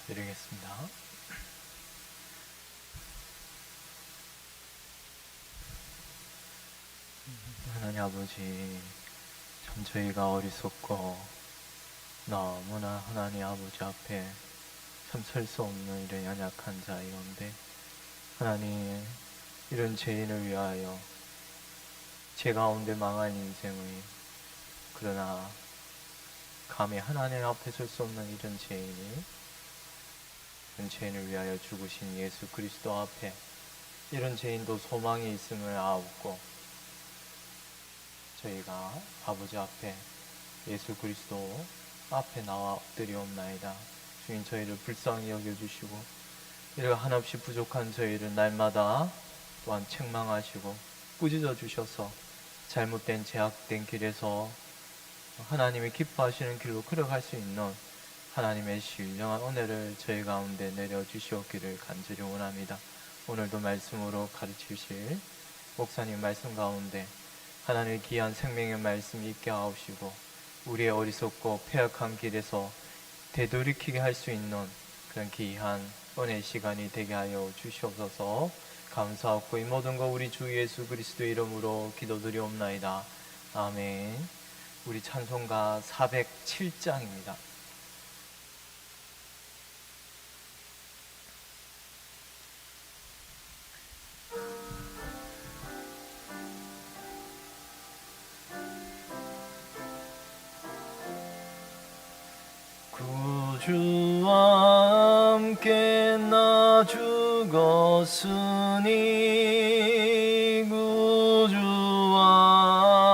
드리겠습니다. 하나님 아버지, 참 저희가 어리석고 너무나 하나님 아버지 앞에 참 설 수 없는 이런 연약한 자이온데, 하나님 이런 죄인을 위하여 죄 가운데 망한 인생의, 그러나 감히 하나님 앞에 설 수 없는 이런 죄인이, 이런 죄인을 위하여 죽으신 예수 그리스도 앞에 이런 죄인도 소망이 있음을 아옵고, 저희가 아버지 앞에 예수 그리스도 앞에 나와 엎드리옵나이다. 주님, 저희를 불쌍히 여겨주시고 이렇게 한없이 부족한 저희를 날마다 또한 책망하시고 꾸짖어 주셔서 잘못된 제약된 길에서 하나님이 기뻐하시는 길로 걸어갈 수 있는 하나님의 신령한 은혜를 저희 가운데 내려주시옵기를 간절히 원합니다. 오늘도 말씀으로 가르치실 목사님 말씀 가운데 하나님의 귀한 생명의 말씀 있게 하옵시고, 우리의 어리석고 패역한 길에서 되돌이키게 할 수 있는 그런 귀한 은혜의 시간이 되게 하여 주시옵소서. 감사하고 이 모든 거 우리 주 예수 그리스도의 이름으로 기도드리옵나이다. 아멘. 우리 찬송가 407장입니다. 구주와 함께 나 죽었으니, 구주와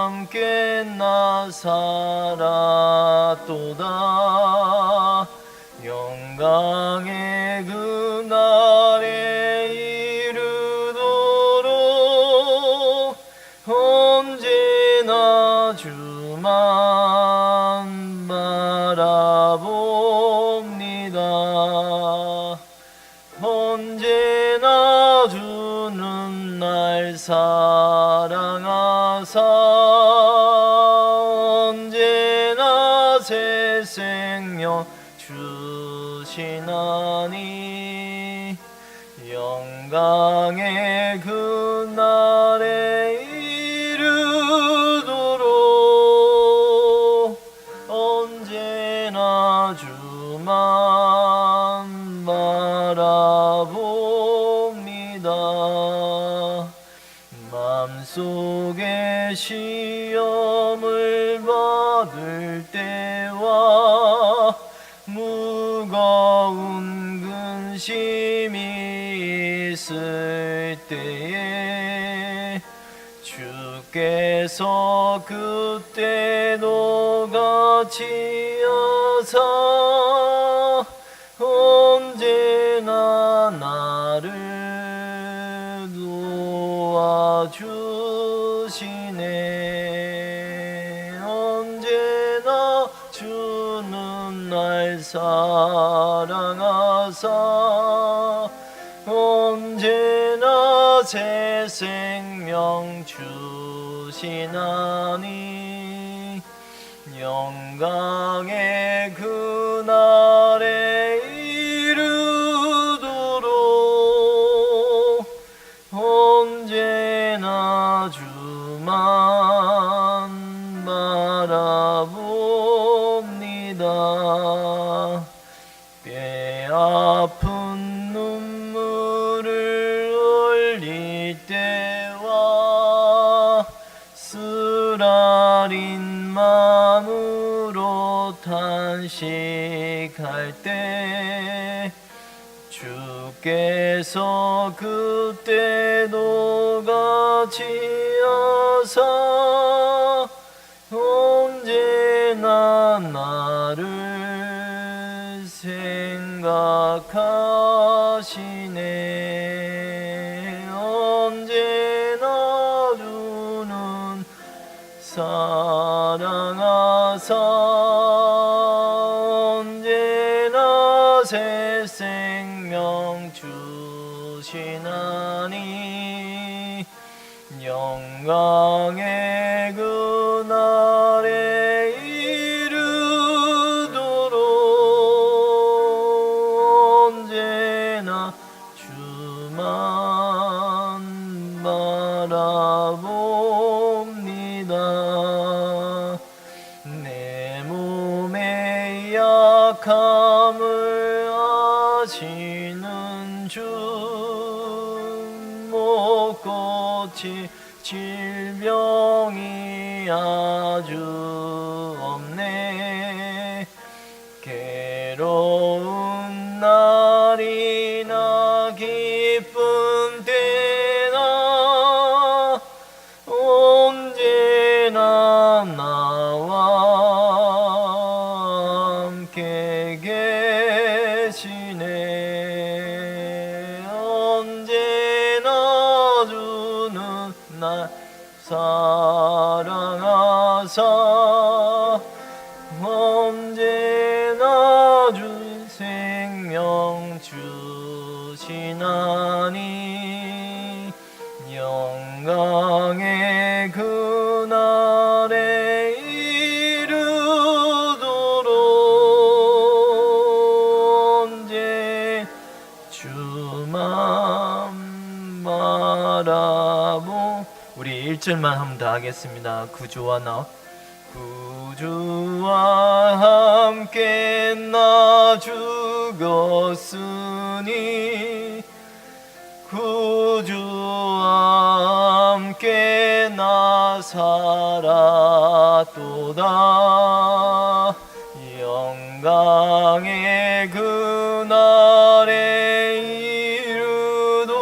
함께 나 살았도다. 영광의 그날에 이르도록 언제나 주만 바라봅니다. 언제나 주는 날 사랑하사 언제나 새 생명 주시나니, 영광의 그날에 이르도록 언제나 주만 바라봅니다. 마음속에 시험을 받을 때와 무거운 근심이 있을 때에 주께서 그때도 같이 하사 언제나 나를 도와주시네. 언제나 주는 날 사랑하사 언제나 새 생명 주시나니, 영광의 그날에 이르도록 언제나 주만 바라봅니다. 뼈 아픈 눈물을 흘릴 때와 쓰라린 마음으로 탄식할 때 주께서 그때도 같이 하사 언제나 나를 생각하시네. 언제나 주는 사랑하사 언제나 새 생명 주시나니, 영광의 그날에 이르도록 하시는 주 못 고칠 질병이 아주 없네. 괴로운 날이나 기쁜 때나 언제나 나와 함께 계시네. 언제나 주는 날 사랑하사 언제나 주 생명 주시나니. 영광의 그날에 이르도록 언제 주만 바라보. 우리 1절만 한번 더 하겠습니다. 구주와 나 구주와 함께 나 죽었으니 구주와 함께 나 살았도다. 영광의 그날에 이르도록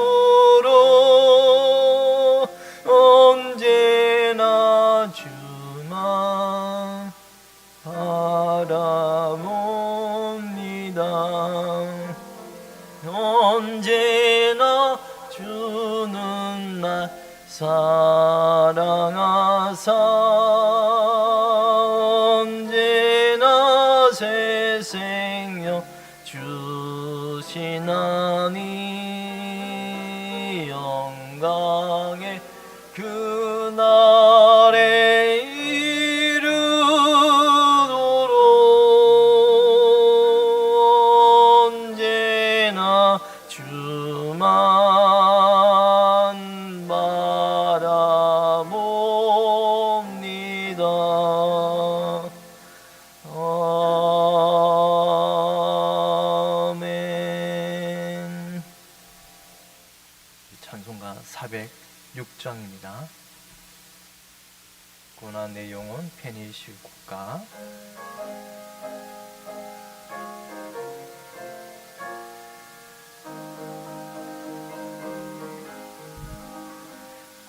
언제나 주만 바라봅니다. 언제나 주는 날 사랑하사 언제나 새 생명 주시나니. 영광의 그날에 이르도록 언제나 주만 바라봅니다. 아멘. 찬송가 406장입니다. 고난 내 영혼 편히 쉴 곳가.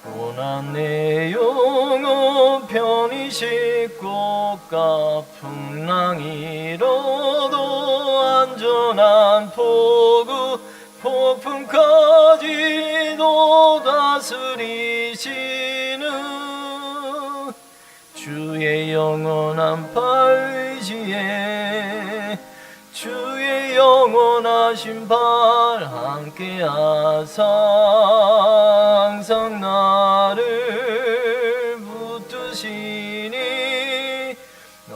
고난 내 영혼 편히 쉴 곳가. 풍랑이 일어도 안전한 포구 폭풍까지도 다스리시는 주의 영원한 팔의지에 주의 영원하신 발 함께하사 항상 나를 붙드시니.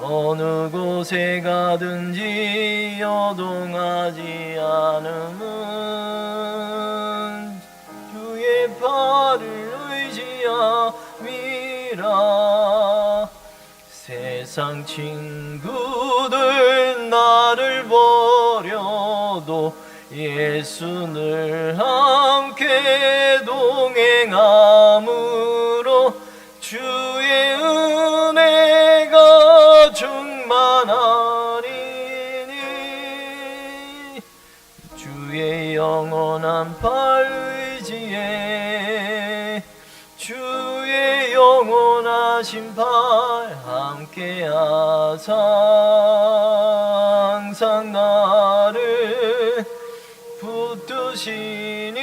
어느 곳에 가든지 여동하지 않음은 주의 발을 의지함이라. 세상 친구들 나를 버려도 예수 늘 함께 동행함으로 주의 은혜가 충만하리니. 주의 영원한 팔의지에 주의 영원하신 팔 함께하사 항상 나를 붙드시니.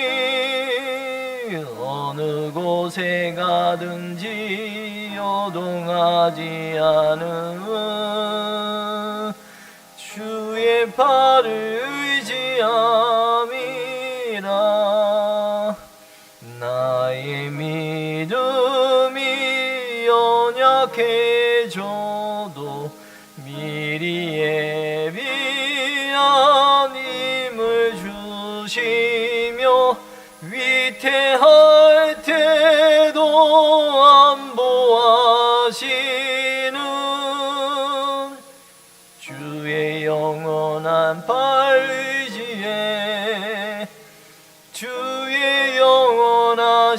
어느 곳에 가든지 요동하지 않음은 주의 팔을 의지함이라. 나의 믿음이 연약해져도 미리 예비한 힘을 주시며 위태할 때도 안보하시는 주의 영원한 팔의지에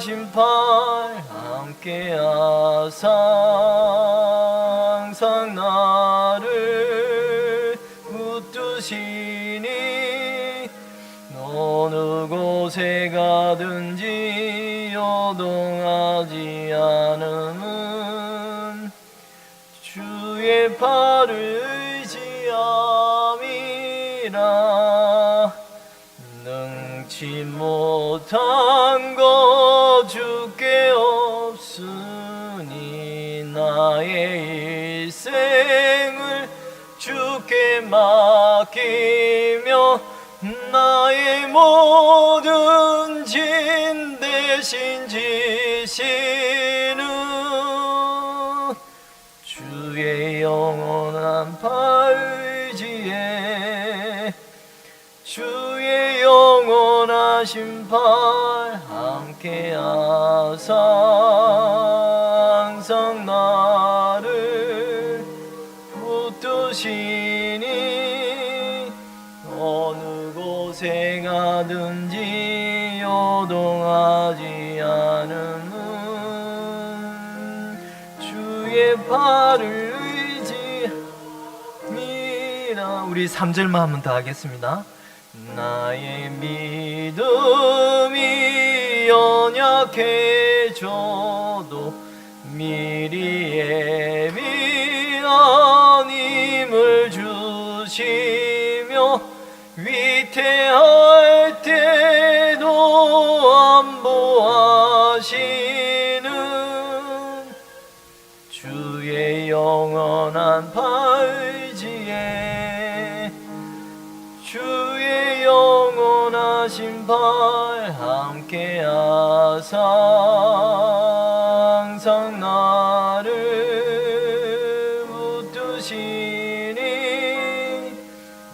영원하신 팔 함께하사 항상 나를 붙드시니 어느 곳에 가든지 요동하지 않음은 주의 팔을 의지함이라. 능치 못한 것 주께 없으니 나의 일생을 주께 맡기며 나의 모든 짐 대신 지시는 주의 영원한 팔지에 주의 영원하신 팔 함께하사 항상 나를 붙드시니 어느 곳에 가든지 요동하지 않음은 주의 팔을 의지함이라. 우리 3절만 한번 더 하겠습니다. 나의 믿음이 연약해져도 미리 예비한 힘을 주시며 위태할 때도 안보하시는 주의 영원한 팔지에 주의 영원하신 팔 함께하사 항상 나를 붙드시니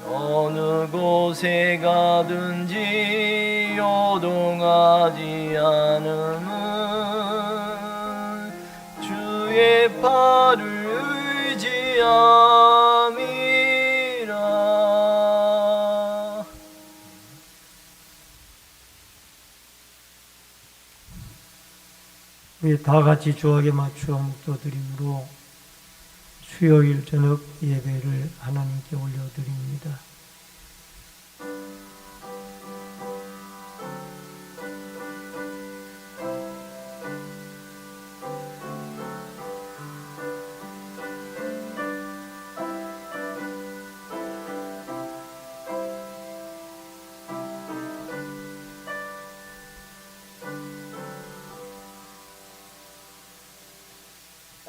어느 곳에 가든지 요동하지 않음은 주의 팔을 의지함이라. 우리 다 같이 주악에 맞추어 묵도드림으로 수요일 저녁 예배를 하나님께 올려드립니다.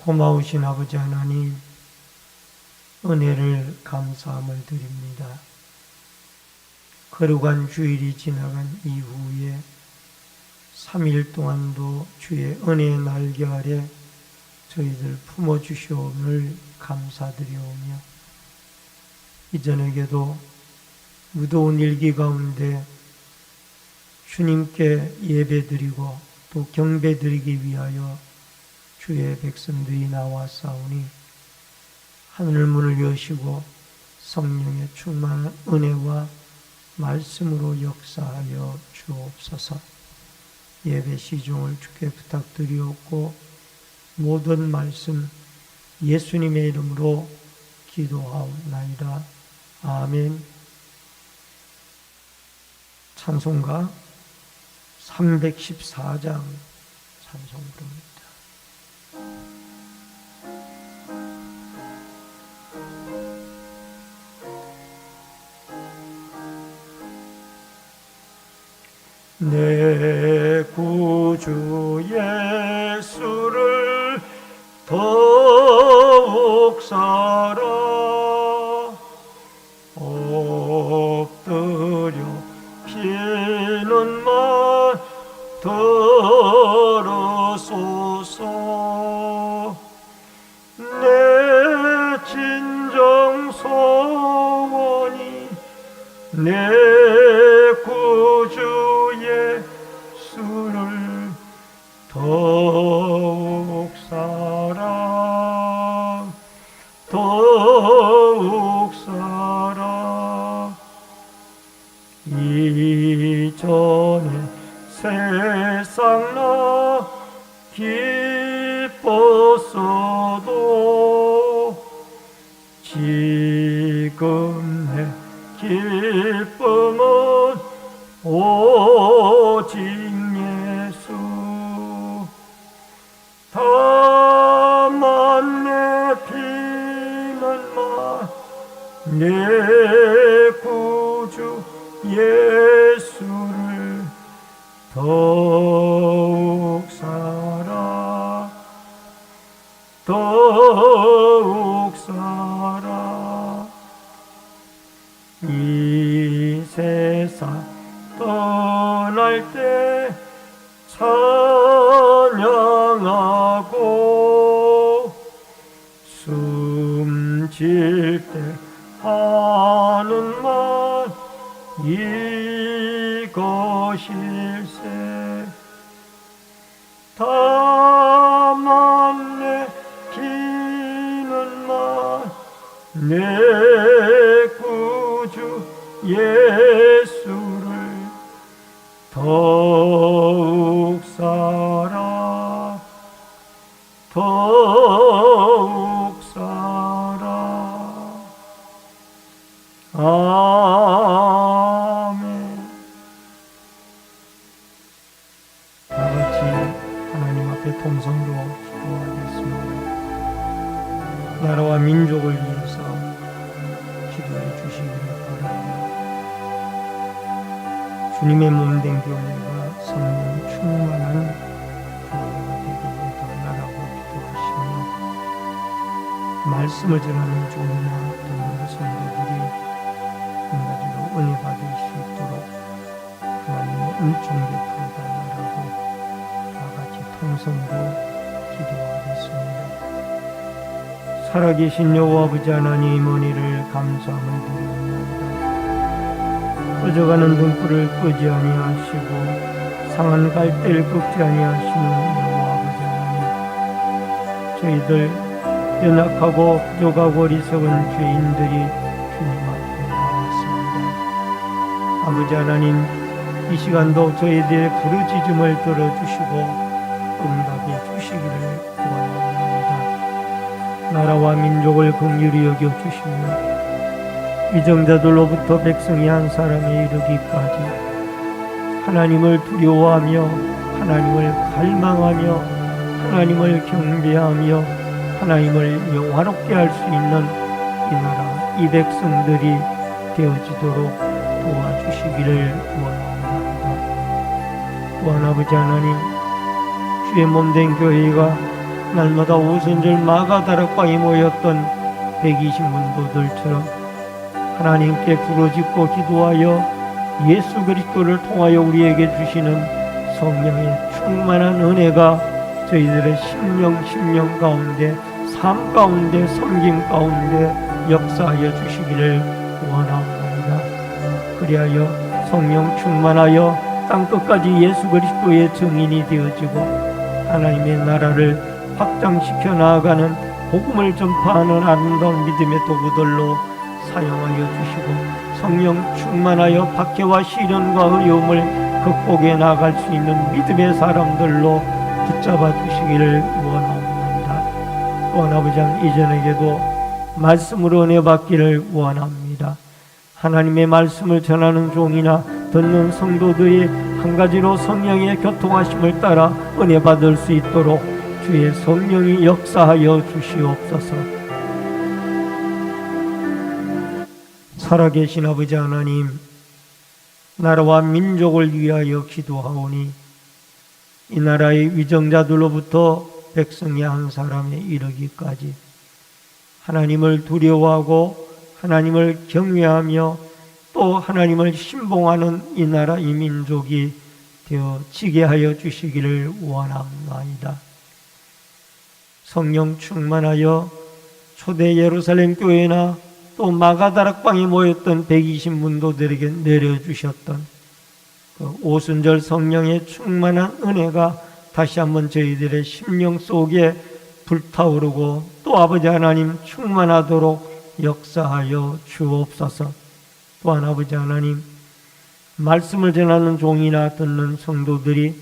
고마우신 아버지 하나님, 은혜를 감사함을 드립니다. 거룩한 주일이 지나간 이후에 3일 동안도 주의 은혜의 날개 아래 저희들 품어주시오늘 감사드리오며, 이 저녁에도 무더운 일기 가운데 주님께 예배드리고 또 경배드리기 위하여 주의 백성들이 나왔사오니 하늘문을 여시고 성령의 충만한 은혜와 말씀으로 역사하여 주옵소서. 예배 시중을 주께 부탁드리옵고 모든 말씀 예수님의 이름으로 기도하옵나이다. 아멘. 찬송가 314장 찬송 부릅니다. 내 구주 예수를 더욱 사랑 엎드려 피는만 들으소서. 내 진정 소원이 내 구주 예수를 더욱 사랑 더욱 사랑. 이전에 세상 나 기뻤어도 지금 내 기쁨은 오직 예수. 다만 내 피난만 내 구주 예수를 더욱 살아 더욱 살아. 이 세상 떠날 때 찬양하고 숨질 때 하는 말 이것일세. 다만 내 기는만 내 구주 예수를 더욱 살아 더욱 살아. 아멘. 다같이 하나님 앞에 통성으로 기도하겠습니다. 나라와 민족을 위해서 기도해 주시기를 바랍니다. 주님의 몸된 교회가 성령 충만한 교회가 되기를 달라라고 기도하시며, 말씀을 전하는 종이나 듣는 성도들이 한 가지로 은혜 받을 수 있도록 하나님의 은총 베풀어 달라라고 다 같이 통성으로 기도하겠습니다. 살아계신 여호와 아버지 하나님, 은혜를 감사함을 드립니다. 꺼져가는 등불을 끄지 아니하시고 상한 갈대를 꺾지 아니하시는 여호와 아버지 하나님, 저희들 연약하고 부족하고 어리석은 죄인들이 주님 앞에 나왔습니다. 아버지 하나님, 이 시간도 저희들의 부르짖음을 들어주시고 응답해 주시기를 원합니다. 나라와 민족을 긍휼히 여겨주시며 위정자들로부터 백성이 한 사람에 이르기까지 하나님을 두려워하며 하나님을 갈망하며 하나님을 경배하며 하나님을 영화롭게 할 수 있는 이 나라, 이 백성들이 되어지도록 도와주시기를 원합니다. 또한 아버지 하나님, 주의 몸된 교회가 날마다 오순절 마가다락방에 모였던 120문도들처럼 하나님께 부르짖고 기도하여 예수 그리스도를 통하여 우리에게 주시는 성령의 충만한 은혜가 저희들의 심령 가운데, 삶 가운데, 섬김 가운데 역사하여 주시기를 원합니다. 그리하여 성령 충만하여 땅끝까지 예수 그리스도의 증인이 되어지고 하나님의 나라를 확장시켜 나아가는 복음을 전파하는 아름다운 믿음의 도구들로 사용하여 주시고 성령 충만하여 박해와 시련과 어려움을 극복해 나아갈 수 있는 믿음의 사람들로 붙잡아 주시기를 원합니다. 또한 아버지 이전에게도 말씀으로 은혜 받기를 원합니다. 하나님의 말씀을 전하는 종이나 듣는 성도들이 한 가지로 성령의 교통하심을 따라 은혜 받을 수 있도록 주의 성령이 역사하여 주시옵소서. 살아계신 아버지 하나님, 나라와 민족을 위하여 기도하오니 이 나라의 위정자들로부터 백성이 한 사람에 이르기까지 하나님을 두려워하고 하나님을 경외하며 또 하나님을 신봉하는 이 나라 이 민족이 되어지게 하여 주시기를 원합니다. 성령 충만하여 초대 예루살렘 교회나 또 마가다락방에 모였던 120문도들에게 내려주셨던 그 오순절 성령의 충만한 은혜가 다시 한번 저희들의 심령 속에 불타오르고 또 아버지 하나님 충만하도록 역사하여 주옵소서. 또한 아버지 하나님, 말씀을 전하는 종이나 듣는 성도들이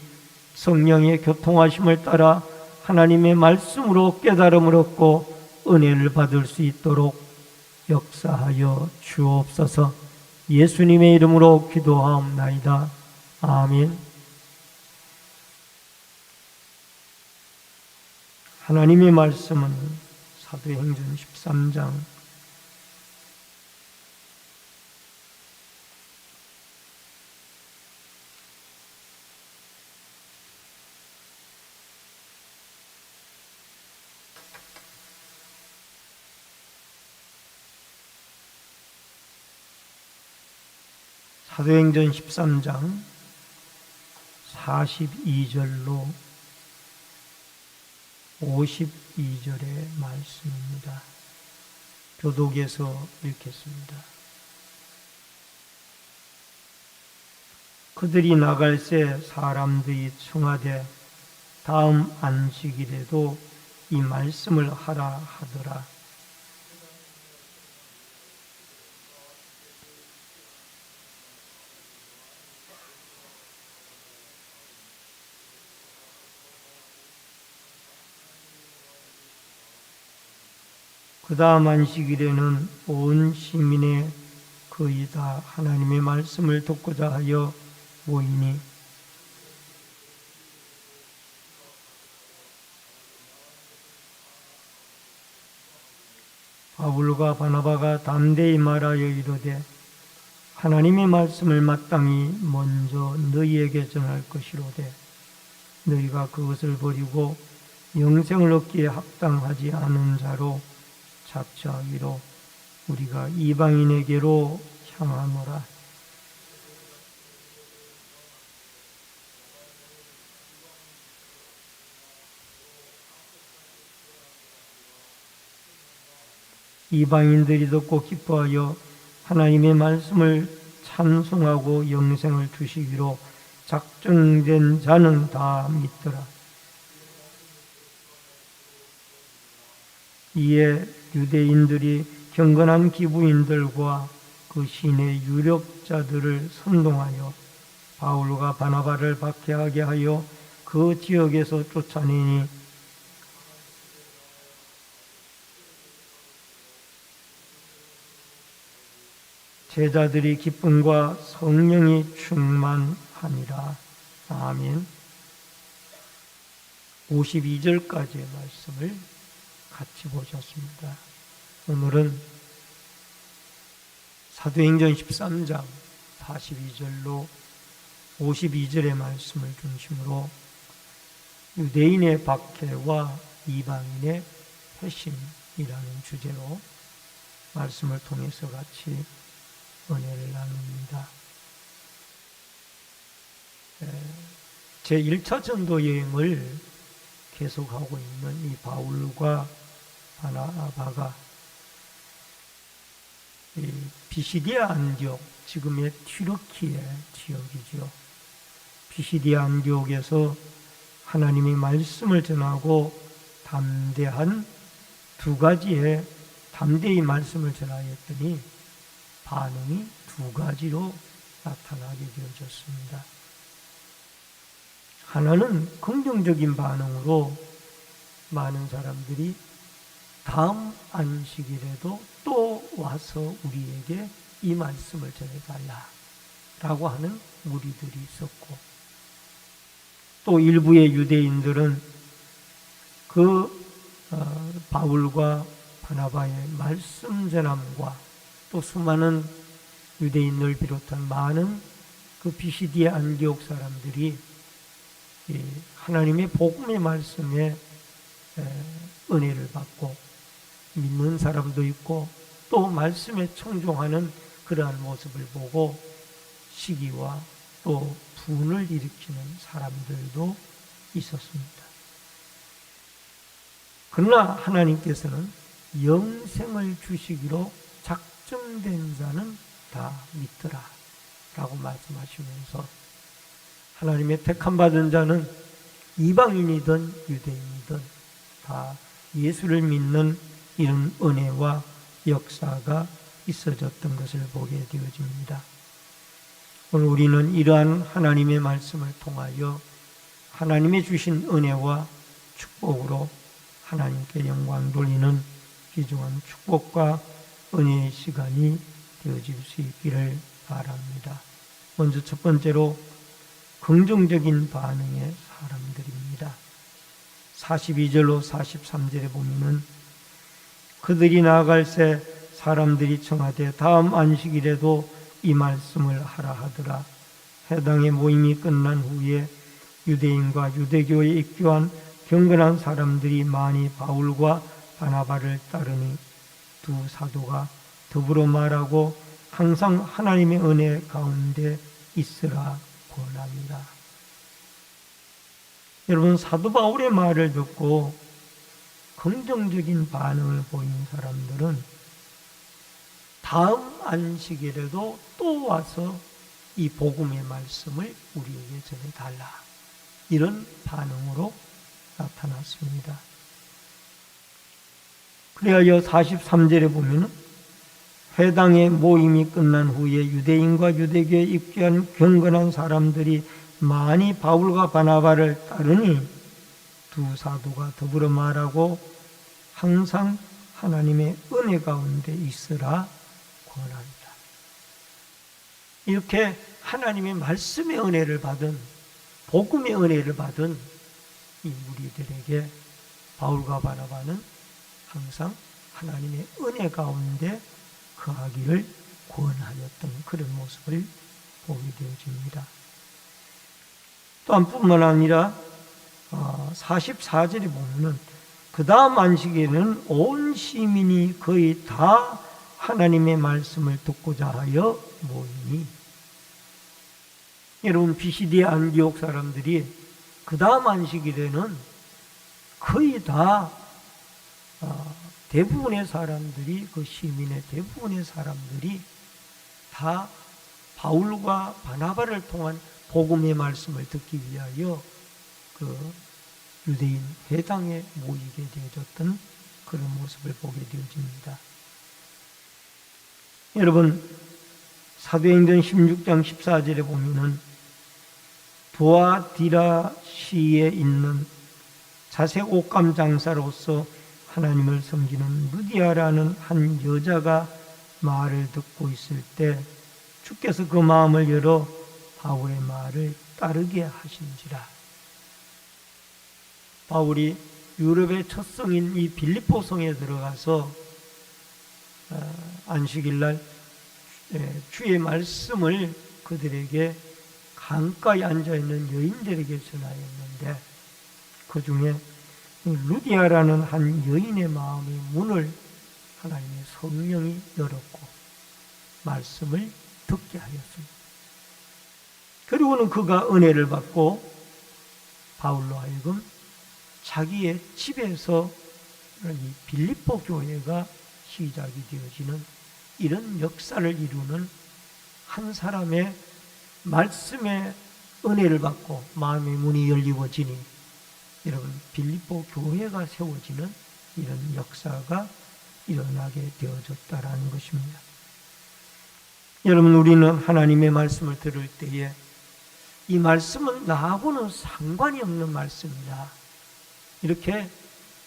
성령의 교통하심을 따라 하나님의 말씀으로 깨달음을 얻고 은혜를 받을 수 있도록 역사하여 주옵소서. 예수님의 이름으로 기도하옵나이다. 아멘. 하나님의 말씀은 사도행전 13장 사도행전 13장 42절로 52절의 말씀입니다. 교독에서 읽겠습니다. 그들이 나갈새 사람들이 청하되 다음 안식일에도 이 말씀을 하라 하더라. 그 다음 안식일에는 온 시민의 거의 다 하나님의 말씀을 듣고자 하여 모이니 바울과 바나바가 담대히 말하여 이르되 하나님의 말씀을 마땅히 먼저 너희에게 전할 것이로되 너희가 그것을 버리고 영생을 얻기에 합당하지 않은 자로 착취하기로 우리가 이방인에게로 향하노라. 이방인들이 듣고 기뻐하여 하나님의 말씀을 찬송하고 영생을 주시기로 작정된 자는 다 믿더라. 이에 유대인들이 경건한 기부인들과 그 시내 유력자들을 선동하여 바울과 바나바를 박해하게 하여 그 지역에서 쫓아내니 제자들이 기쁨과 성령이 충만하니라. 아멘. 52절까지의 말씀을 같이 보셨습니다. 오늘은 사도행전 13장 42절로 52절의 말씀을 중심으로 유대인의 박해와 이방인의 회심이라는 주제로 말씀을 통해서 같이 은혜를 나눕니다. 제1차 전도 여행을 계속하고 있는 이 바울과 바나바가 이 피시디아 안디옥, 지금의 튀르키예 지역이죠. 피시디아 안디옥에서 하나님의 말씀을 전하고 담대한 두 가지의 담대히 말씀을 전하였더니 반응이 두 가지로 나타나게 되어졌습니다. 하나는 긍정적인 반응으로 많은 사람들이 다음 안식일에도 또 와서 우리에게 이 말씀을 전해달라 라고 하는 무리들이 있었고, 또 일부의 유대인들은 바울과 바나바의 말씀 전함과 또 수많은 유대인을 비롯한 많은 그 피시디아 안디옥 사람들이 하나님의 복음의 말씀에 은혜를 받고 믿는 사람도 있고 또 말씀에 청종하는 그러한 모습을 보고 시기와 또 분을 일으키는 사람들도 있었습니다. 그러나 하나님께서는 영생을 주시기로 작정된 자는 다 믿더라 라고 말씀하시면서 하나님의 택함 받은 자는 이방인이든 유대인이든 다 예수를 믿는 이런 은혜와 역사가 있어졌던 것을 보게 되어집니다. 오늘 우리는 이러한 하나님의 말씀을 통하여 하나님의 주신 은혜와 축복으로 하나님께 영광 돌리는 귀중한 축복과 은혜의 시간이 되어질 수 있기를 바랍니다. 먼저 첫 번째로 긍정적인 반응의 사람들입니다. 42절로 43절에 보면은 그들이 나아갈새 사람들이 청하되 다음 안식일에도 이 말씀을 하라 하더라. 해당의 모임이 끝난 후에 유대인과 유대교에 입교한 경건한 사람들이 많이 바울과 바나바를 따르니 두 사도가 더불어 말하고 항상 하나님의 은혜 가운데 있으라 권합니다. 여러분, 사도 바울의 말을 듣고 긍정적인 반응을 보인 사람들은 다음 안식일에도 또 와서 이 복음의 말씀을 우리에게 전해달라, 이런 반응으로 나타났습니다. 그래야 43절에 보면 회당의 모임이 끝난 후에 유대인과 유대교에 입교한 경건한 사람들이 많이 바울과 바나바를 따르니 두 사도가 더불어 말하고 항상 하나님의 은혜 가운데 있으라 권합니다. 이렇게 하나님의 말씀의 은혜를 받은, 복음의 은혜를 받은 이 무리들에게 바울과 바나바는 항상 하나님의 은혜 가운데 거하기를 권하였던 그런 모습을 보게 되어집니다. 또한 뿐만 아니라 44절에 보면은 그 다음 안식에는 온 시민이 거의 다 하나님의 말씀을 듣고자 하여 모이니, 여러분, 비시디아 안디옥 사람들이 그 다음 안식일에는 거의 다 대부분의 사람들이, 그 시민의 대부분의 사람들이 다 바울과 바나바를 통한 복음의 말씀을 듣기 위하여 그 유대인 회당에 모이게 되어졌던 그런 모습을 보게 되어집니다. 여러분, 사도행전 16장 14절에 보면은 두아디라시에 있는 자색 옷감 장사로서 하나님을 섬기는 루디아라는 한 여자가 말을 듣고 있을 때 주께서 그 마음을 열어 바울의 말을 따르게 하신지라. 바울이 유럽의 첫 성인 이 빌립보 성에 들어가서 안식일날 주의 말씀을 그들에게 강가에 앉아있는 여인들에게 전하였는데, 그 중에 루디아라는 한 여인의 마음의 문을 하나님의 성령이 열었고 말씀을 듣게 하였습니다. 그리고는 그가 은혜를 받고 바울로 하여금 자기의 집에서 이 빌립보 교회가 시작이 되어지는 이런 역사를 이루는 한 사람의 말씀의 은혜를 받고 마음의 문이 열리워지니, 여러분, 빌립보 교회가 세워지는 이런 역사가 일어나게 되어졌다라는 것입니다. 여러분, 우리는 하나님의 말씀을 들을 때에 이 말씀은 나하고는 상관이 없는 말씀이다, 이렇게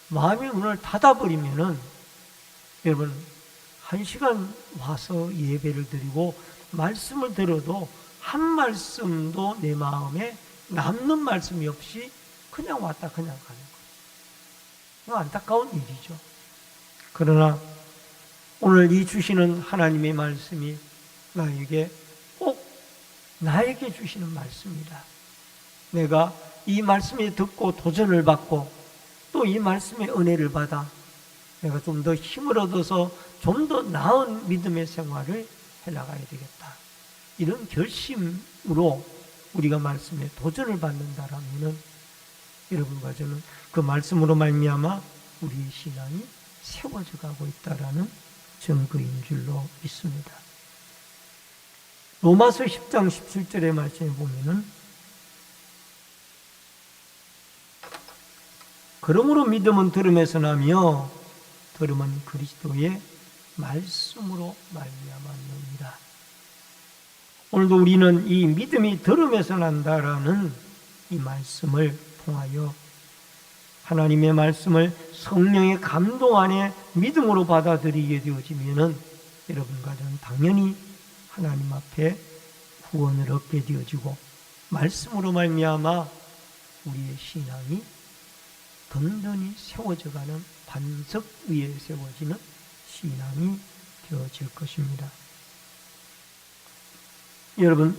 마음의 문을 닫아버리면은, 여러분, 1시간 와서 예배를 드리고 말씀을 들어도 한 말씀도 내 마음에 남는 말씀이 없이 그냥 왔다 그냥 가는 거예요. 안타까운 일이죠. 그러나 오늘 이 주시는 하나님의 말씀이 나에게 꼭 나에게 주시는 말씀이다. 내가 이 말씀에 듣고 도전을 받고 또 이 말씀의 은혜를 받아 내가 좀 더 힘을 얻어서 좀 더 나은 믿음의 생활을 해나가야 되겠다, 이런 결심으로 우리가 말씀에 도전을 받는다라면은 여러분과 저는 그 말씀으로 말미암아 우리의 신앙이 세워져 가고 있다라는 증거인 줄로 믿습니다. 로마서 10장 17절의 말씀에 보면은 그러므로 믿음은 들음에서 나며 들음은 그리스도의 말씀으로 말미암았느니라. 오늘도 우리는 이 믿음이 들음에서 난다라는 이 말씀을 통하여 하나님의 말씀을 성령의 감동 안에 믿음으로 받아들이게 되어지면은 여러분과 저는 당연히 하나님 앞에 구원을 얻게 되어지고 말씀으로 말미암아 우리의 신앙이 든든히 세워져가는 반석 위에 세워지는 신앙이 되어질 것입니다. 여러분,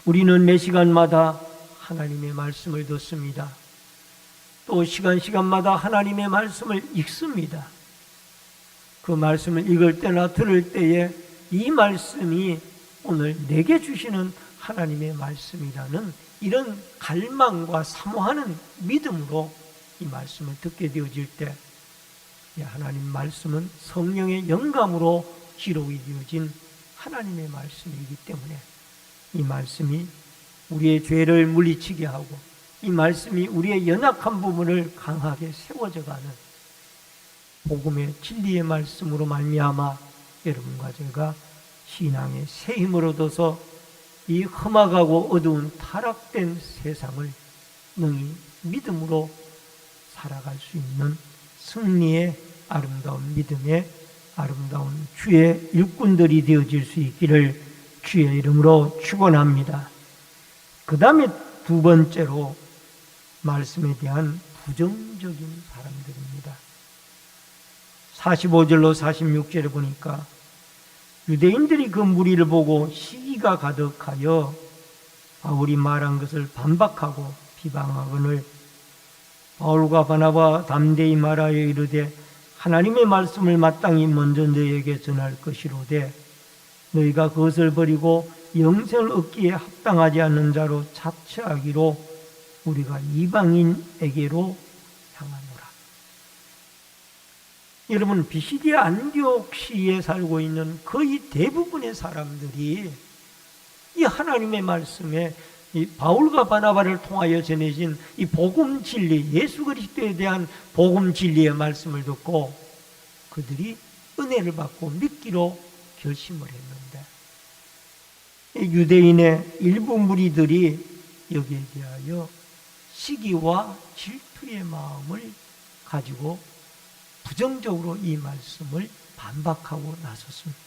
우리는 매 시간마다 하나님의 말씀을 듣습니다. 또 시간마다 하나님의 말씀을 읽습니다. 그 말씀을 읽을 때나 들을 때에 이 말씀이 오늘 내게 주시는 하나님의 말씀이라는 이런 갈망과 사모하는 믿음으로 이 말씀을 듣게 되어질 때 하나님 말씀은 성령의 영감으로 기록이 되어진 하나님의 말씀이기 때문에 이 말씀이 우리의 죄를 물리치게 하고 이 말씀이 우리의 연약한 부분을 강하게 세워져가는 복음의 진리의 말씀으로 말미암아 여러분과 제가 신앙의 새 힘을 얻어서 이 험악하고 어두운 타락된 세상을 능히 믿음으로 살아갈 수 있는 승리의 아름다운 믿음의 아름다운 주의 일꾼들이 되어질 수 있기를 주의 이름으로 축원합니다. 그 다음에 두 번째로 말씀에 대한 부정적인 사람들입니다. 45절로 46절에 보니까 유대인들이 그 무리를 보고 시기가 가득하여 바울이 말한 것을 반박하고 비방하거늘 바울과 바나바 담대히 말하여 이르되 하나님의 말씀을 마땅히 먼저 너희에게 전할 것이로되 너희가 그것을 버리고 영생을 얻기에 합당하지 않는 자로 자처하기로 우리가 이방인에게로 향하노라. 여러분, 비시디아 안디옥시에 살고 있는 거의 대부분의 사람들이 이 하나님의 말씀에 이 바울과 바나바를 통하여 전해진 이 복음 진리, 예수 그리스도에 대한 복음 진리의 말씀을 듣고 그들이 은혜를 받고 믿기로 결심을 했는데 유대인의 일부 무리들이 여기에 대하여 시기와 질투의 마음을 가지고 부정적으로 이 말씀을 반박하고 나섰습니다.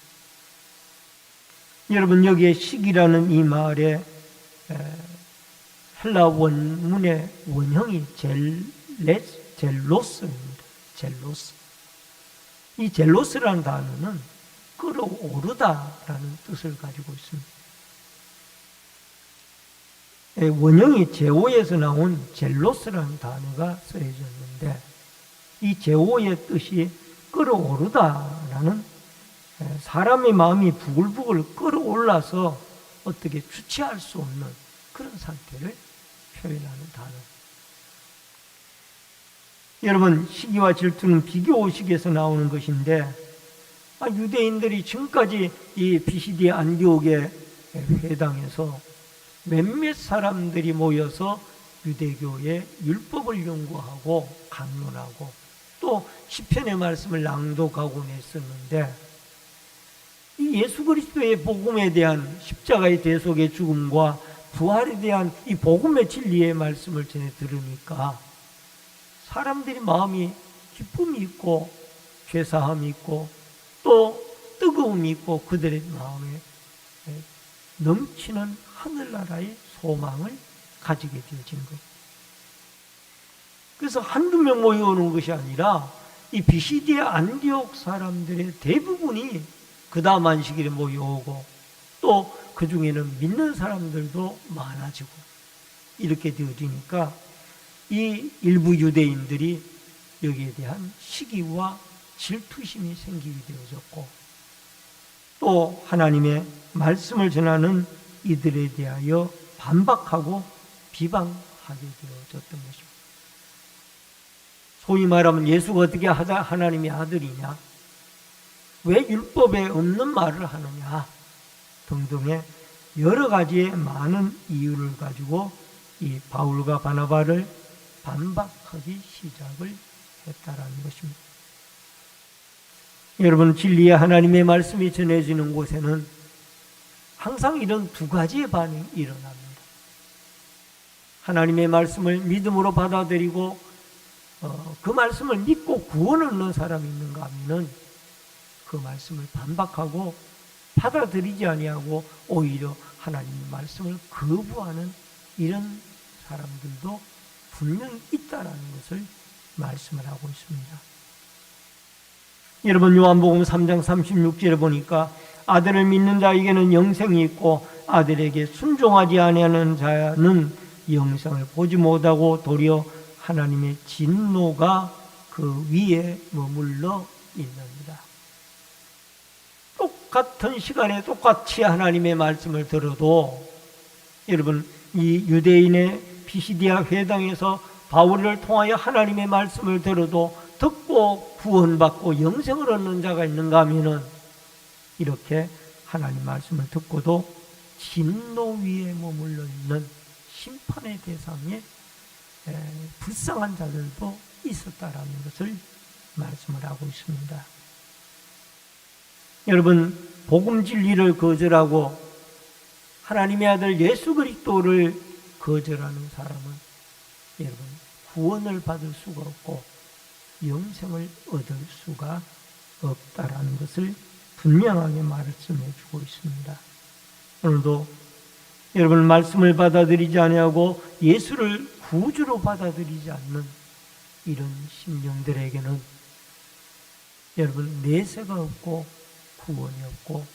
여러분, 여기에 시기라는 이 말에 헬라 원문의 원형이 젤로스입니다. 젤로스. 이 젤로스라는 단어는 끌어오르다라는 뜻을 가지고 있습니다. 원형이 제오에서 나온 젤로스라는 단어가 쓰여졌는데 이 제오의 뜻이 끌어오르다라는 사람의 마음이 부글부글 끌어올라서 어떻게 주체할 수 없는 그런 상태를 표현하는 단어. 여러분, 시기와 질투는 비교의식에서 나오는 것인데 유대인들이 지금까지 이 비시디아 안디옥의 회당에서 몇몇 사람들이 모여서 유대교의 율법을 연구하고 강론하고 또 시편의 말씀을 낭독하곤 했었는데 이 예수 그리스도의 복음에 대한 십자가의 대속의 죽음과 부활에 대한 이 복음의 진리의 말씀을 전해 들으니까 사람들이 마음이 기쁨이 있고 죄사함이 있고 또 뜨거움이 있고 그들의 마음에 넘치는 하늘나라의 소망을 가지게 되어진 것. 그래서 한두 명 모여오는 것이 아니라 이 비시디아 안디옥 사람들의 대부분이 그 다음 안식일에 모여오고 또 그 중에는 믿는 사람들도 많아지고 이렇게 되어지니까 이 일부 유대인들이 여기에 대한 시기와 질투심이 생기게 되어졌고 또 하나님의 말씀을 전하는 이들에 대하여 반박하고 비방하게 되어졌던 것입니다. 소위 말하면 예수가 어떻게 하나님의 아들이냐? 왜 율법에 없는 말을 하느냐? 등등의 여러 가지의 많은 이유를 가지고 이 바울과 바나바를 반박하기 시작을 했다라는 것입니다. 여러분, 진리의 하나님의 말씀이 전해지는 곳에는 항상 이런 두 가지의 반응이 일어납니다. 하나님의 말씀을 믿음으로 받아들이고 그 말씀을 믿고 구원을 얻는 사람이 있는가 하면은 그 말씀을 반박하고 받아들이지 아니하고 오히려 하나님의 말씀을 거부하는 이런 사람들도 분명히 있다라는 것을 말씀을 하고 있습니다. 여러분, 요한복음 3장 36절에 보니까 아들을 믿는 자에게는 영생이 있고 아들에게 순종하지 아니하는 자는 영생을 보지 못하고 도리어 하나님의 진노가 그 위에 머물러 있습니다. 똑같은 시간에 똑같이 하나님의 말씀을 들어도 여러분, 이 유대인의 피시디아 회당에서 바울을 통하여 하나님의 말씀을 들어도 듣고 구원받고 영생을 얻는 자가 있는가 하면은 이렇게 하나님 말씀을 듣고도 진노 위에 머물러 있는 심판의 대상에 불쌍한 자들도 있었다라는 것을 말씀을 하고 있습니다. 여러분, 복음 진리를 거절하고 하나님의 아들 예수 그리스도를 거절하는 사람은 여러분 구원을 받을 수가 없고 영생을 얻을 수가 없다라는 것을 분명하게 말씀해 주고 있습니다. 오늘도 여러분 말씀을 받아들이지 아니하고 예수를 구주로 받아들이지 않는 이런 심령들에게는 여러분 내세가 없고 구원이 없고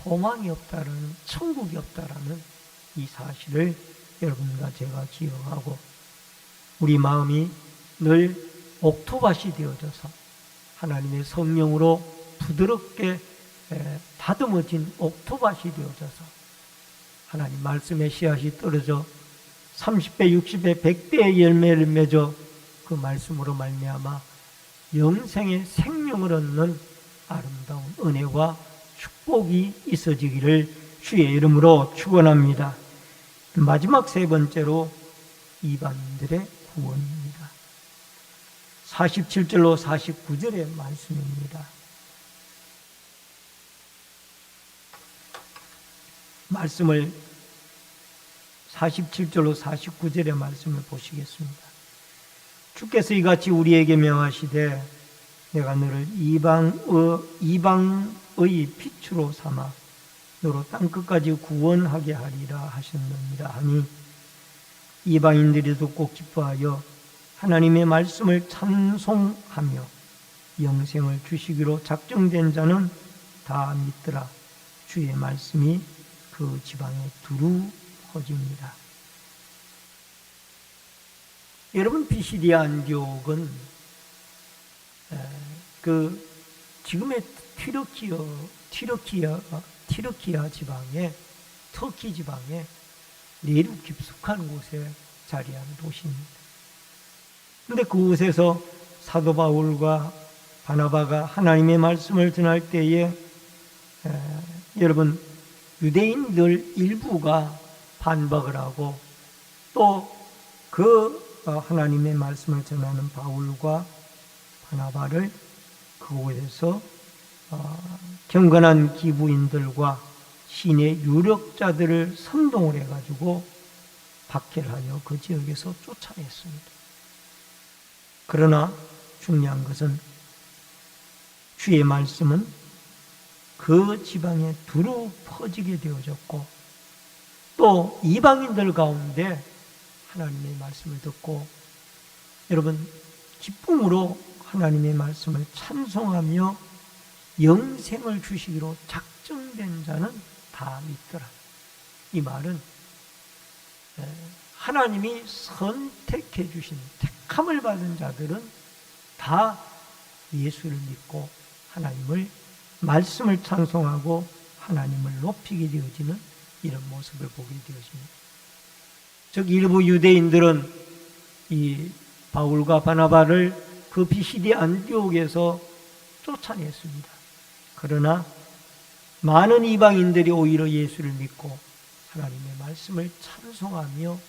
소망이 없다라는, 천국이 없다라는 이 사실을 여러분과 제가 기억하고 우리 마음이 늘 옥토밭이 되어져서 하나님의 성령으로 부드럽게 다듬어진 옥토밭이 되어져서 하나님 말씀의 씨앗이 떨어져 30배, 60배, 100배의 열매를 맺어 그 말씀으로 말미암아 영생의 생명을 얻는 아름다운 은혜와 축복이 있어지기를 주의 이름으로 축원합니다. 마지막 세 번째로 이방인들의 구원입니다. 47절로 49절의 말씀입니다. 말씀을 47절로 49절의 말씀을 보시겠습니다. 주께서 이같이 우리에게 명하시되 내가 너를 이방의 빛으로 삼아 너로 땅끝까지 구원하게 하리라 하셨느니라 하니 이방인들이 듣고 기뻐하여 하나님의 말씀을 찬송하며 영생을 주시기로 작정된 자는 다 믿더라. 주의 말씀이 그 지방에 두루 퍼집니다. 여러분, 피시디아 안디옥은 그 지금의 튀르키아 지방에, 터키 지방에 내륙 깊숙한 곳에 자리한 도시입니다. 그런데 그곳에서 사도 바울과 바나바가 하나님의 말씀을 전할 때에 여러분 유대인들 일부가 반박을 하고 또 그 하나님의 말씀을 전하는 바울과 바나바를 그곳에서 경건한 기부인들과 신의 유력자들을 선동을 해가지고 박해하여 그 지역에서 쫓아냈습니다. 그러나 중요한 것은 주의 말씀은 그 지방에 두루 퍼지게 되어졌고 또 이방인들 가운데 하나님의 말씀을 듣고 여러분 기쁨으로 하나님의 말씀을 찬송하며 영생을 주시기로 작정된 자는 다 믿더라. 이 말은 하나님이 선택해 주신 택함을 받은 자들은 다 예수를 믿고 하나님을 말씀을 찬송하고 하나님을 높이게 되어지는 이런 모습을 보게 되어집니다. 즉 일부 유대인들은 이 바울과 바나바를 그 피시디아 안디옥에서 쫓아냈습니다. 그러나 많은 이방인들이 오히려 예수를 믿고 하나님의 말씀을 찬송하며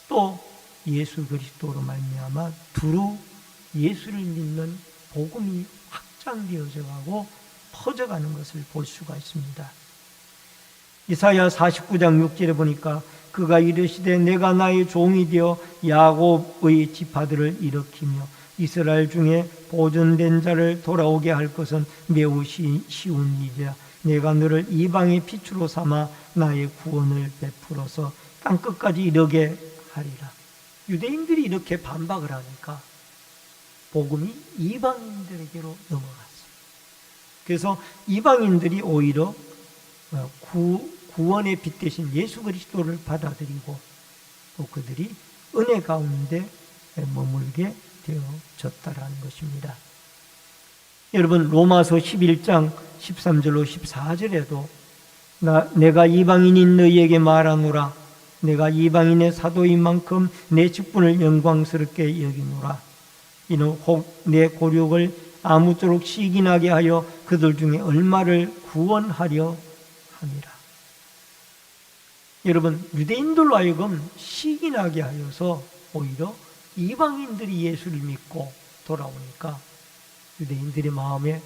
또 예수 그리스도로 말미암아 두루 예수를 믿는 복음이 확장되어져 가고 퍼져가는 것을 볼 수가 있습니다. 이사야 49장 6절에 보니까 그가 이르시되 내가 나의 종이 되어 야곱의 지파들을 일으키며 이스라엘 중에 보존된 자를 돌아오게 할 것은 매우 쉬운 일이라. 내가 너를 이방의 빛으로 삼아 나의 구원을 베풀어서 땅끝까지 이르게 하리라. 유대인들이 이렇게 반박을 하니까 복음이 이방인들에게로 넘어갔어요. 그래서 이방인들이 오히려 구원의 빛 대신 예수 그리스도를 받아들이고 또 그들이 은혜 가운데 머물게 되어졌다라는 것입니다. 여러분, 로마서 11장 13절로 14절에도 내가 이방인인 너희에게 말하노라. 내가 이방인의 사도인 만큼 내 직분을 영광스럽게 여기노라. 이는 혹 내 고륙을 아무쪼록 시기나게 하여 그들 중에 얼마를 구원하려 함이라. 여러분, 유대인들로 하여금 시기나게 하여서 오히려 이방인들이 예수를 믿고 돌아오니까 유대인들의 마음에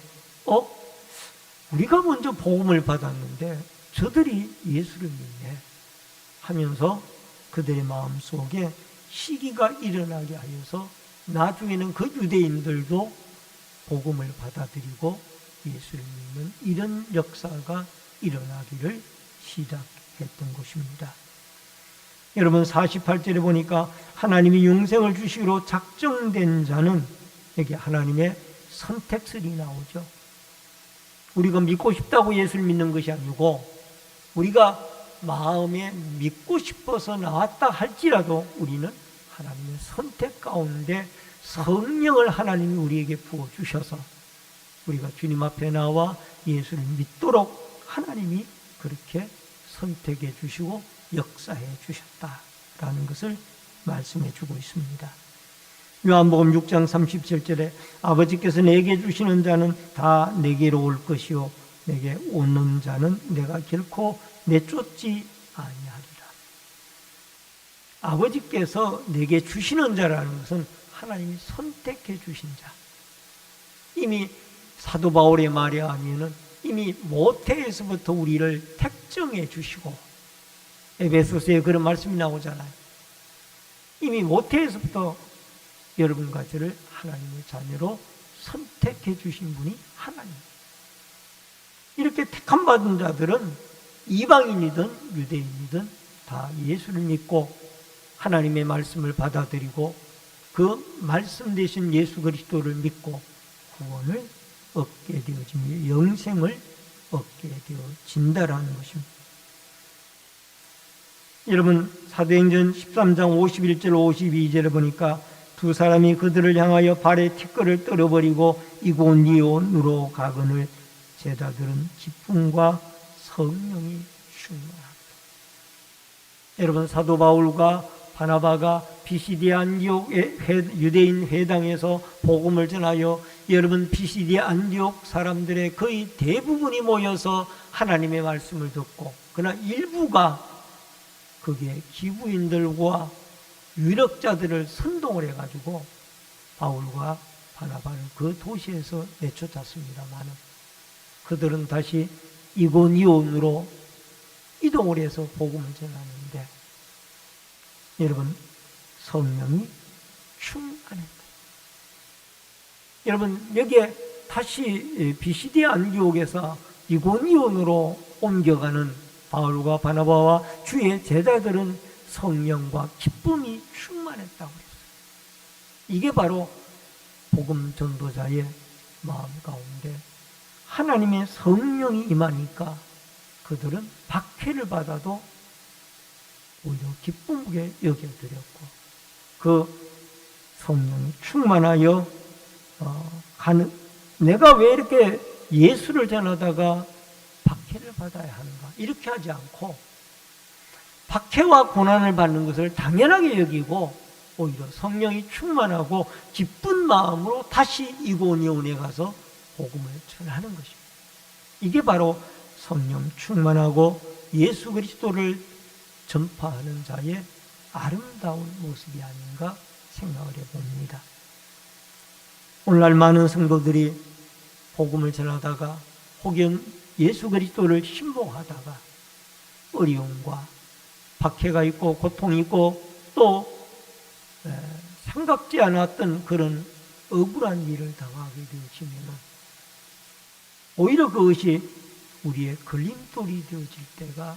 우리가 먼저 복음을 받았는데 저들이 예수를 믿네 하면서 그들의 마음속에 시기가 일어나게 하여서 나중에는 그 유대인들도 복음을 받아들이고 예수를 믿는 이런 역사가 일어나기를 시작했던 것입니다. 여러분, 48절에 보니까 하나님이 영생을 주시기로 작정된 자는, 여기 하나님의 선택설이 나오죠. 우리가 믿고 싶다고 예수를 믿는 것이 아니고 우리가 마음에 믿고 싶어서 나왔다 할지라도 우리는 하나님의 선택 가운데 성령을 하나님이 우리에게 부어주셔서 우리가 주님 앞에 나와 예수를 믿도록 하나님이 그렇게 선택해 주시고 역사해 주셨다라는 것을 말씀해 주고 있습니다. 요한복음 6장 37절에 아버지께서 내게 주시는 자는 다 내게로 올 것이요 내게 오는 자는 내가 결코 내쫓지 아니하리라. 아버지께서 내게 주시는 자라는 것은 하나님이 선택해 주신 자. 이미 사도 바울의 말에 하면은 이미 모태에서부터 우리를 택정해 주시고, 에베소서에 그런 말씀이 나오잖아요. 이미 모태에서부터 여러분과 저를 하나님의 자녀로 선택해 주신 분이 하나님. 이렇게 택함 받은 자들은 이방인이든 유대인이든 다 예수를 믿고 하나님의 말씀을 받아들이고 그 말씀 대신 예수 그리스도를 믿고 구원을 얻게 되어지며 영생을 얻게 되어진다라는 것입니다. 여러분, 사도행전 13장 51절 52절에 보니까 두 사람이 그들을 향하여 발에 티끌을 떨어버리고 이고니온으로 가거늘 제자들은 기쁨과 성령이 충만합니다. 여러분, 사도 바울과 바나바가 비시디 안디옥 유대인 회당에서 복음을 전하여 여러분 비시디 안디옥 사람들의 거의 대부분이 모여서 하나님의 말씀을 듣고, 그러나 일부가 거기에 기부인들과 유력자들을 선동을 해가지고 바울과 바나바를 그 도시에서 내쫓았습니다만 그들은 다시 이고니온으로 이동을 해서 복음을 전하는데 여러분, 성령이 충만했다. 여러분, 여기에 다시 비시디 안디옥에서 이고니온으로 옮겨가는 바울과 바나바와 주의 제자들은 성령과 기쁨이 충만했다고 그랬어요. 이게 바로 복음 전도자의 마음 가운데 하나님의 성령이 임하니까 그들은 박해를 받아도 오히려 기쁨하게 여겨드렸고 그 성령이 충만하여 내가 왜 이렇게 예수를 전하다가 박해를 받아야 하는가, 이렇게 하지 않고 박해와 고난을 받는 것을 당연하게 여기고 오히려 성령이 충만하고 기쁜 마음으로 다시 이고니온에 가서 복음을 전하는 것입니다. 이게 바로 성령 충만하고 예수 그리스도를 전파하는 자의 아름다운 모습이 아닌가 생각을 해봅니다. 오늘날 많은 성도들이 복음을 전하다가 혹은 예수 그리스도를 신봉하다가 어려움과 박해가 있고 고통이 있고 또 생각지 않았던 그런 억울한 일을 당하게 되어지면 오히려 그것이 우리의 걸림돌이 되어질 때가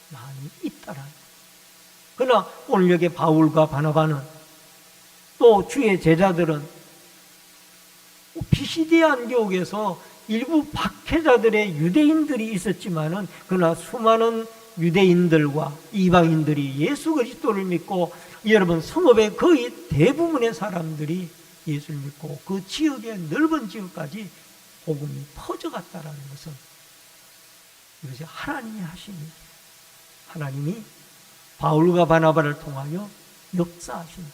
많이 있다라는 거예요. 그러나 오늘 여기 바울과 바나바는 또 주의 제자들은 피시디아 안디옥에서 일부 박해자들의 유대인들이 있었지만은 그러나 수많은 유대인들과 이방인들이 예수 그리스도를 믿고 여러분 성읍의 거의 대부분의 사람들이 예수를 믿고 그 지역의 넓은 지역까지 복음이 퍼져갔다라는 것은 이것이 하나님이 하신 일이에요. 하나님이 바울과 바나바를 통하여 역사하신 일이에요.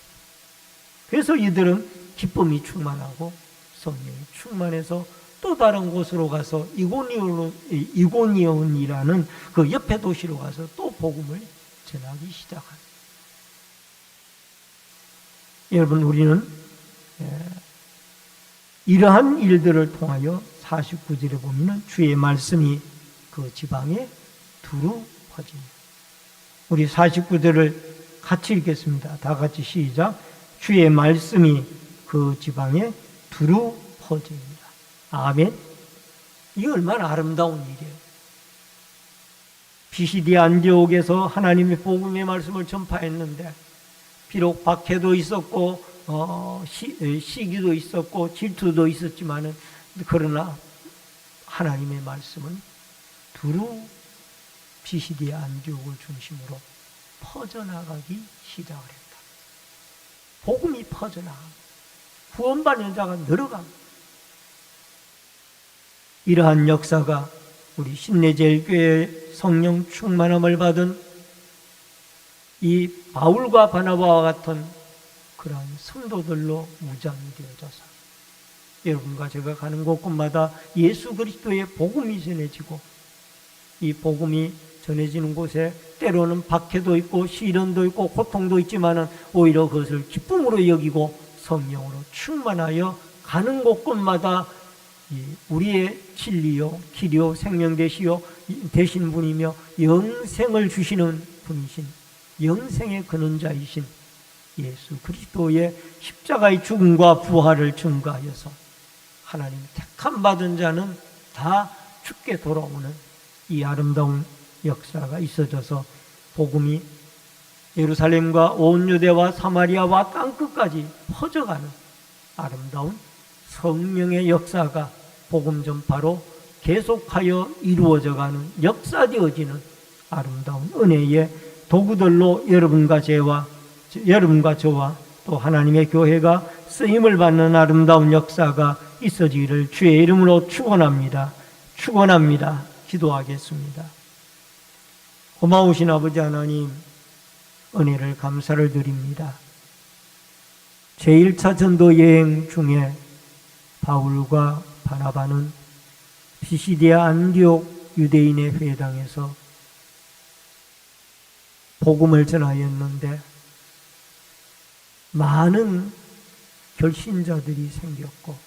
그래서 이들은 기쁨이 충만하고 성령이 충만해서 또 다른 곳으로 가서 이고니온이라는 그 옆에 도시로 가서 또 복음을 전하기 시작합니다. 여러분, 우리는 이러한 일들을 통하여 49절에 보면 주의 말씀이 그 지방에 두루 퍼집니다. 우리 49절을 같이 읽겠습니다. 다 같이 시작. 주의 말씀이 그 지방에 두루 퍼집니다. 아멘. 이게 얼마나 아름다운 일이에요. 피시디아 안디옥에서 하나님의 복음의 말씀을 전파했는데 비록 박해도 있었고 시기도 있었고 질투도 있었지만은 그러나 하나님의 말씀은 두루 피시디아 안디옥을 중심으로 퍼져나가기 시작을 했다. 복음이 퍼져나갑니다. 구원받는 자가 늘어갑니다. 이러한 역사가 우리 신내제일교회 성령 충만함을 받은 이 바울과 바나바와 같은 그러한 성도들로 무장이 되어져서 여러분과 제가 가는 곳곳마다 예수 그리스도의 복음이 전해지고 이 복음이 전해지는 곳에 때로는 박해도 있고 시련도 있고 고통도 있지만은 오히려 그것을 기쁨으로 여기고 성령으로 충만하여 가는 곳곳마다 우리의 진리요 길이요 생명 되신 분이며 영생을 주시는 분이신 영생의 근원자이신 예수 그리스도의 십자가의 죽음과 부활을 증거하여서 하나님 택함 받은 자는 다 죽게 돌아오는 이 아름다운 역사가 있어져서 복음이 예루살렘과 온 유대와 사마리아와 땅끝까지 퍼져가는 아름다운 성령의 역사가 복음 전파로 계속하여 이루어져가는 역사되어지는 아름다운 은혜의 도구들로 여러분과 저와 또 하나님의 교회가 쓰임을 받는 아름다운 역사가 있어지기를 주의 이름으로 축원합니다. 축원합니다. 기도하겠습니다. 고마우신 아버지 하나님, 은혜를 감사를 드립니다. 제1차 전도 여행 중에 바울과 바나바는 피시디아 안디옥 유대인의 회당에서 복음을 전하였는데 많은 결신자들이 생겼고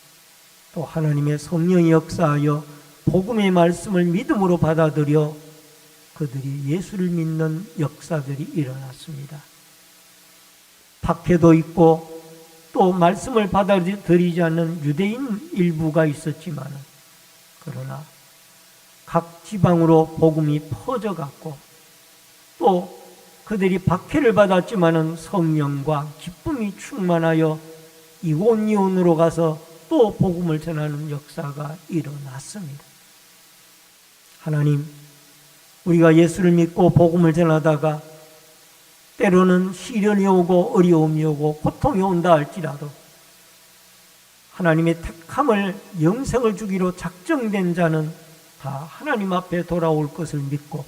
또 하나님의 성령이 역사하여 복음의 말씀을 믿음으로 받아들여 그들이 예수를 믿는 역사들이 일어났습니다. 박해도 있고 또 말씀을 받아들이지 않는 유대인 일부가 있었지만 그러나 각 지방으로 복음이 퍼져갔고 또 그들이 박해를 받았지만 성령과 기쁨이 충만하여 이고니온으로 가서 또 복음을 전하는 역사가 일어났습니다. 하나님, 우리가 예수를 믿고 복음을 전하다가 때로는 시련이 오고 어려움이 오고 고통이 온다 할지라도 하나님의 택함을 영생을 주기로 작정된 자는 다 하나님 앞에 돌아올 것을 믿고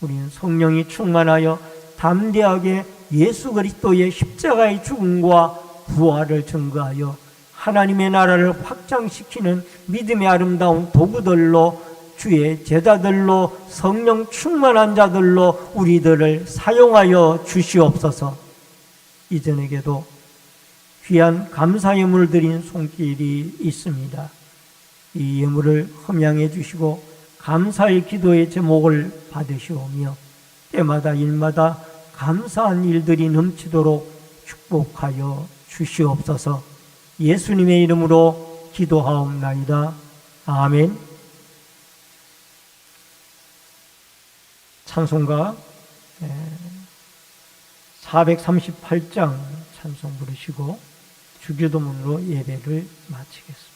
우리는 성령이 충만하여 담대하게 예수 그리스도의 십자가의 죽음과 부활을 증거하여 하나님의 나라를 확장시키는 믿음의 아름다운 도구들로 주의 제자들로 성령 충만한 자들로 우리들을 사용하여 주시옵소서. 이전에게도 귀한 감사 예물을 드린 손길이 있습니다. 이 예물을 흠양해 주시고 감사의 기도의 제목을 받으시오며 때마다 일마다 감사한 일들이 넘치도록 축복하여 주시옵소서. 예수님의 이름으로 기도하옵나이다. 아멘. 찬송가 438장 찬송 부르시고 주기도문으로 예배를 마치겠습니다.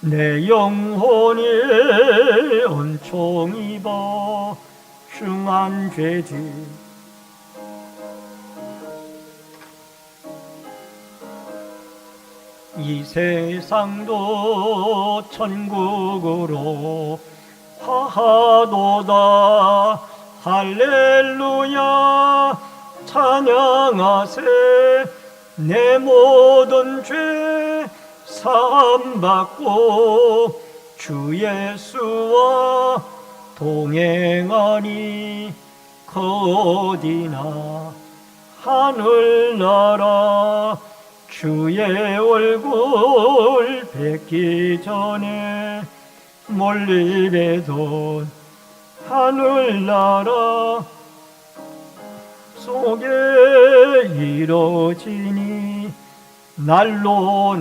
내 영혼이 은총 입어 중한 죄지 이 세상도 천국으로 하하도다. 할렐루야 찬양하세. 내 모든 죄 사함받고 주 예수와 동행하니 어디나 하늘나라 주의 얼굴 뵙기 전에 멀리 뵈던 하늘나라 속에 이루어지니 날로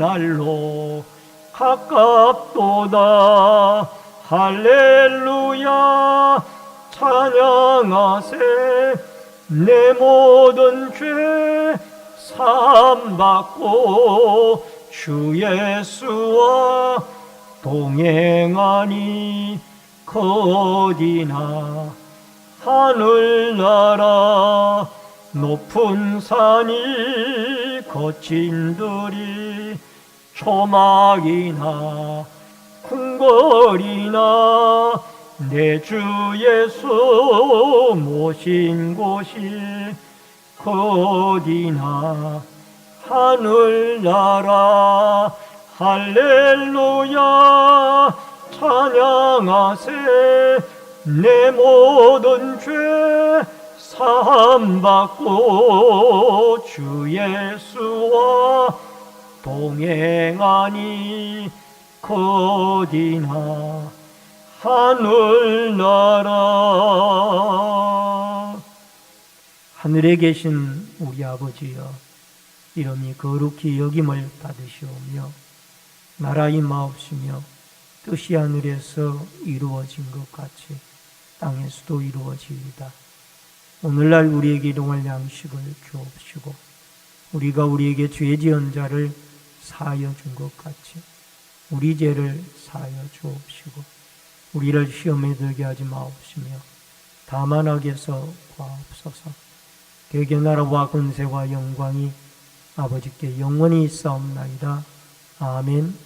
가깝도다. 할렐루야 찬양하세. 내 모든 죄 사함받고 주 예수와 동행하니 어디나 하늘나라 높은 산이 거친 들이 초막이나 궁궐이나 내 주 예수 모신 곳이 어디나 하늘나라. 할렐루야 찬양하세. 내 모든 죄 사함받고 주 예수와 동행하니 어디나 하늘나라. 하늘에 계신 우리 아버지여, 이름이 거룩히 여김을 받으시오며 나라 임하옵시며 뜻이 하늘에서 이루어진 것 같이 땅에서도 이루어지이다. 오늘날 우리에게 일용할 양식을 주옵시고 우리가 우리에게 죄 지은 자를 사하여 준 것 같이 우리 죄를 사하여 주옵시고 우리를 시험에 들게 하지 마옵시며 다만 악에서 구하옵소서. 대개 나라와 권세와 영광이 아버지께 영원히 있사옵나이다. 아멘.